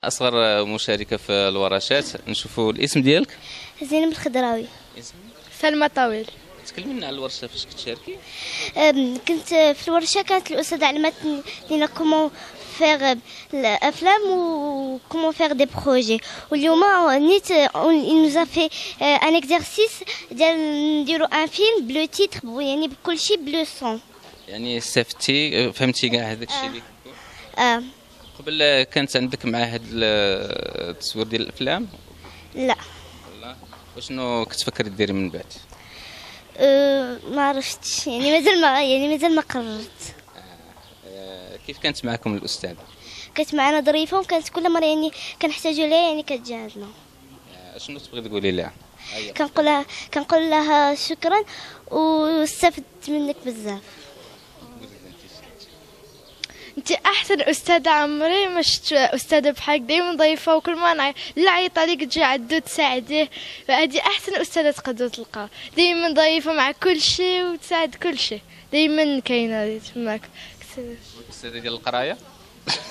اصغر مشاركه في الورشات. نشوفوا الاسم ديالك. زينب الخضراوي. اسم سلمى طويل. تكلمي لنا على الورشه فاش كتشاركي. كنت في الورشه، كانت الاستاذه علمتني لينا كومون فيغ الافلام و كومون فيغ دي بروجي. واليوم نيت نوزا في ان اكزرسيس ديال نديرو ان فيلم بلو تيتر، يعني بكل شيء بلو سون. يعني استفدتي فهمتي كاع هذاك الشيء اللي قبل كانت عندك معهد التصوير ديال الافلام؟ لا. والله وشنو كتفكري ديري من بعد؟ ما عرفتش، يعني مازال ما قررت. كيف كانت معكم الاستاذه؟ كانت معنا ظريفه، وكانت كل مره يعني كنحتاجوا لها يعني كتجي عندنا. شنو تبغي تقولي لها؟ كنقول لها شكرا واستفدت منك بزاف. انت احسن استاذه عمري ما شفت استاذه بحالك، دائما ضيفه، وكل ما لا عيط عليك تجي عندو تساعديه. هذه احسن استاذه تقدروا تلقاو، دائما ضيفه مع كل شيء وتساعد كل شيء، دائما كاينه تماك. الاستاذه ديال القرايه؟